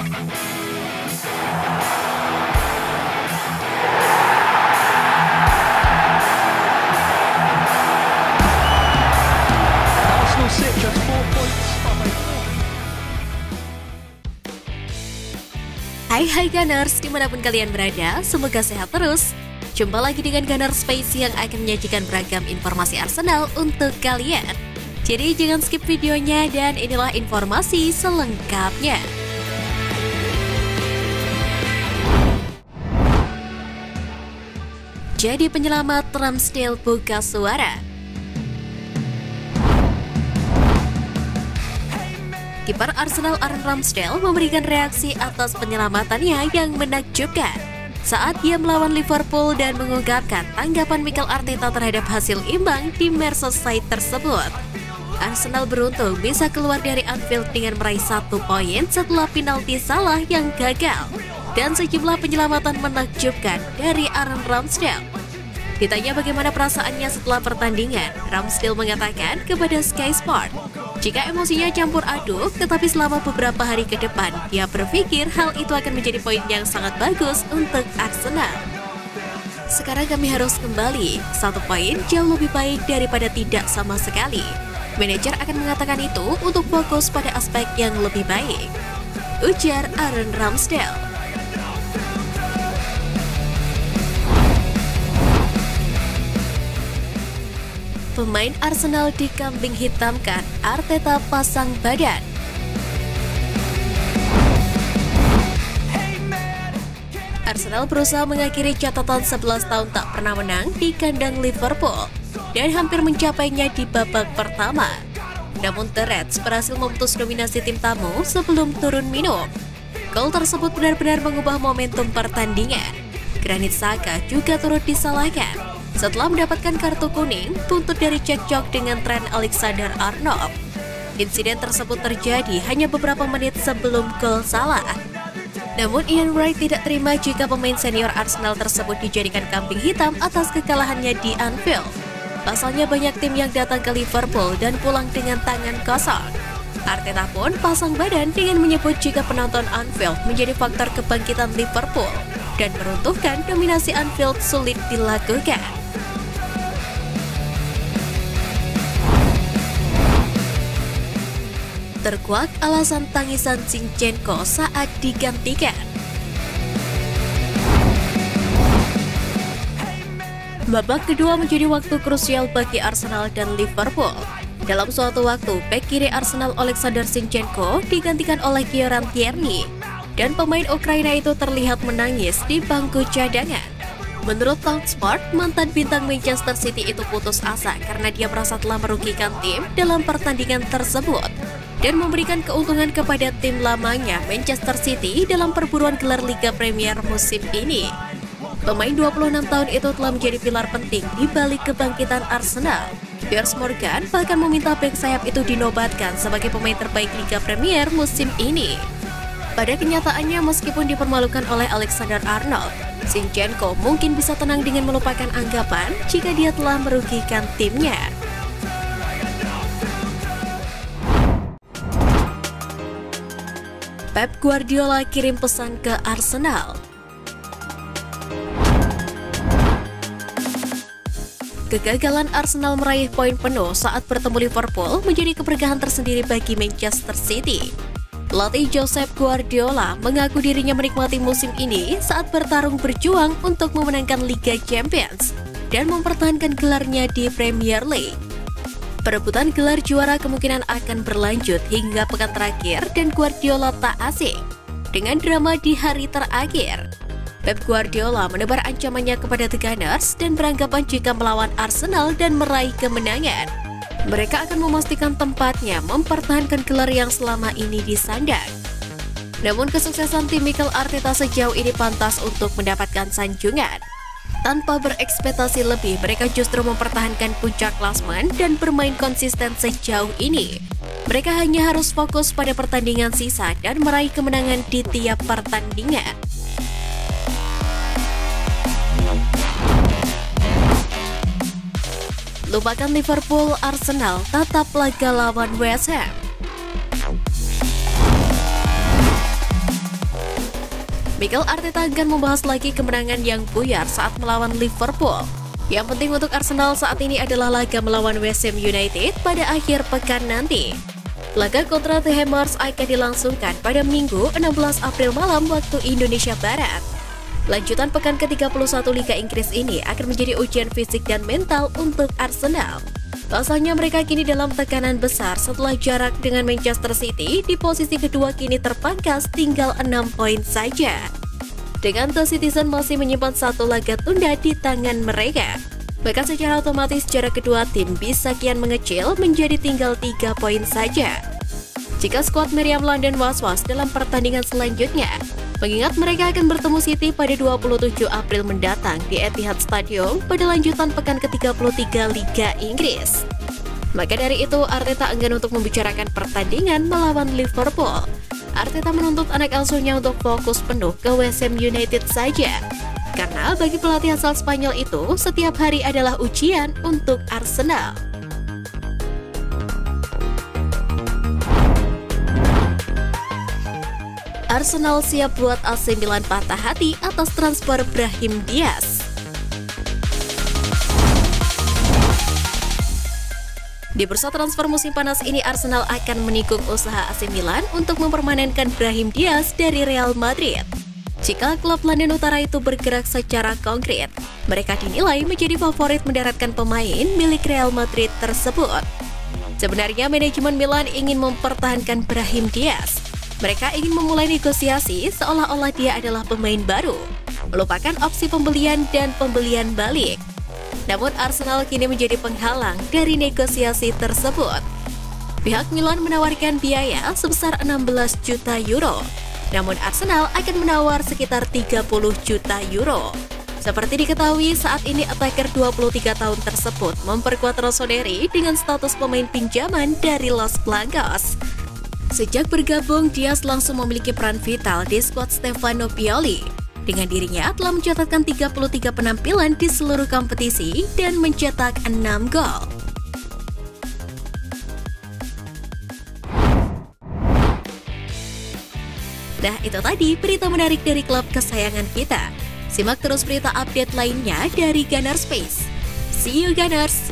Arsenal sit just 4 points from a Hai Gunners, dimanapun kalian berada, semoga sehat terus. Jumpa lagi dengan Gunner Space yang akan menyajikan beragam informasi Arsenal untuk kalian. Jadi jangan skip videonya dan inilah informasi selengkapnya. Jadi penyelamat Ramsdale buka suara. Kiper Arsenal Aaron Ramsdale memberikan reaksi atas penyelamatannya yang menakjubkan saat dia melawan Liverpool dan mengungkapkan tanggapan Mikel Arteta terhadap hasil imbang di Merseyside tersebut. Arsenal beruntung bisa keluar dari Anfield dengan meraih 1 poin setelah penalti salah yang gagal dan sejumlah penyelamatan menakjubkan dari Aaron Ramsdale. Ditanya bagaimana perasaannya setelah pertandingan, Ramsdale mengatakan kepada Sky Sport, jika emosinya campur aduk, tetapi selama beberapa hari ke depan, dia berpikir hal itu akan menjadi poin yang sangat bagus untuk Arsenal. Sekarang kami harus kembali, 1 poin jauh lebih baik daripada tidak sama sekali. Manajer akan mengatakan itu untuk fokus pada aspek yang lebih baik, ujar Aaron Ramsdale. Pemain Arsenal dikambing hitamkan, Arteta pasang badan. Arsenal berusaha mengakhiri catatan 11 tahun tak pernah menang di kandang Liverpool dan hampir mencapainya di babak pertama. Namun The Reds berhasil memutus dominasi tim tamu sebelum turun minum. Gol tersebut benar-benar mengubah momentum pertandingan. Granit Xhaka juga turut disalahkan setelah mendapatkan kartu kuning buntut dari cekcok dengan Trent Alexander-Arnold. Insiden tersebut terjadi hanya beberapa menit sebelum gol salah. Namun Ian Wright tidak terima jika pemain senior Arsenal tersebut dijadikan kambing hitam atas kekalahannya di Anfield. Pasalnya banyak tim yang datang ke Liverpool dan pulang dengan tangan kosong. Arteta pun pasang badan dengan menyebut jika penonton Anfield menjadi faktor kebangkitan Liverpool dan meruntuhkan dominasi Anfield sulit dilakukan. Terkuak alasan tangisan Zinchenko saat digantikan. Babak kedua menjadi waktu krusial bagi Arsenal dan Liverpool. Dalam suatu waktu, bek kiri Arsenal Alexander Zinchenko digantikan oleh Kieran Tierney dan pemain Ukraina itu terlihat menangis di bangku cadangan. Menurut Talksport, mantan bintang Manchester City itu putus asa karena dia merasa telah merugikan tim dalam pertandingan tersebut dan memberikan keuntungan kepada tim lamanya Manchester City dalam perburuan gelar Liga Premier musim ini. Pemain 26 tahun itu telah menjadi pilar penting di balik kebangkitan Arsenal. Piers Morgan bahkan meminta bek sayap itu dinobatkan sebagai pemain terbaik Liga Premier musim ini. Pada kenyataannya, meskipun dipermalukan oleh Alexander-Arnold, Zinchenko mungkin bisa tenang dengan melupakan anggapan jika dia telah merugikan timnya. Pep Guardiola kirim pesan ke Arsenal. Kegagalan Arsenal meraih poin penuh saat bertemu Liverpool menjadi keberkahan tersendiri bagi Manchester City. Pelatih Josep Guardiola mengaku dirinya menikmati musim ini saat bertarung berjuang untuk memenangkan Liga Champions dan mempertahankan gelarnya di Premier League. Perebutan gelar juara kemungkinan akan berlanjut hingga pekan terakhir dan Guardiola tak asing dengan drama di hari terakhir. Pep Guardiola menebar ancamannya kepada The Gunners dan beranggapan jika melawan Arsenal dan meraih kemenangan, mereka akan memastikan tempatnya mempertahankan gelar yang selama ini disandang. Namun kesuksesan tim Mikel Arteta sejauh ini pantas untuk mendapatkan sanjungan. Tanpa berekspektasi lebih, mereka justru mempertahankan puncak klasemen dan bermain konsisten sejauh ini. Mereka hanya harus fokus pada pertandingan sisa dan meraih kemenangan di tiap pertandingan. Lupakan Liverpool, Arsenal tatap laga lawan West Ham. Mikel Arteta akan membahas lagi kemenangan yang buyar saat melawan Liverpool. Yang penting untuk Arsenal saat ini adalah laga melawan West Ham United pada akhir pekan nanti. Laga kontra The Hammers akan dilangsungkan pada Minggu 16 April malam waktu Indonesia Barat. Lanjutan pekan ke-31 Liga Inggris ini akan menjadi ujian fisik dan mental untuk Arsenal. Pasalnya mereka kini dalam tekanan besar setelah jarak dengan Manchester City di posisi kedua kini terpangkas tinggal 6 poin saja. Dengan The Citizen masih menyimpan satu laga tunda di tangan mereka, maka secara otomatis jarak kedua tim bisa kian mengecil menjadi tinggal 3 poin saja. Jika skuad Meriam London was-was dalam pertandingan selanjutnya, mengingat mereka akan bertemu City pada 27 April mendatang di Etihad Stadium pada lanjutan pekan ke-33 Liga Inggris. Maka dari itu, Arteta enggan untuk membicarakan pertandingan melawan Liverpool. Arteta menuntut anak asuhnya untuk fokus penuh ke West Ham United saja. Karena bagi pelatih asal Spanyol itu, setiap hari adalah ujian untuk Arsenal. Arsenal siap buat AC Milan patah hati atas transfer Brahim Diaz. Di bursa transfer musim panas ini, Arsenal akan menikung usaha AC Milan untuk mempermanenkan Brahim Diaz dari Real Madrid. Jika klub London Utara itu bergerak secara konkret, mereka dinilai menjadi favorit mendaratkan pemain milik Real Madrid tersebut. Sebenarnya manajemen Milan ingin mempertahankan Brahim Diaz. Mereka ingin memulai negosiasi seolah-olah dia adalah pemain baru, melupakan opsi pembelian dan pembelian balik. Namun Arsenal kini menjadi penghalang dari negosiasi tersebut. Pihak Milan menawarkan biaya sebesar 16 juta euro, namun Arsenal akan menawar sekitar 30 juta euro. Seperti diketahui, saat ini attacker 23 tahun tersebut memperkuat Rossoneri dengan status pemain pinjaman dari Los Blancos. Sejak bergabung, Diaz langsung memiliki peran vital di skuad Stefano Pioli. Dengan dirinya telah mencatatkan 33 penampilan di seluruh kompetisi dan mencetak 6 gol. Nah, itu tadi berita menarik dari klub kesayangan kita. Simak terus berita update lainnya dari Gunners Space. See you Gunners!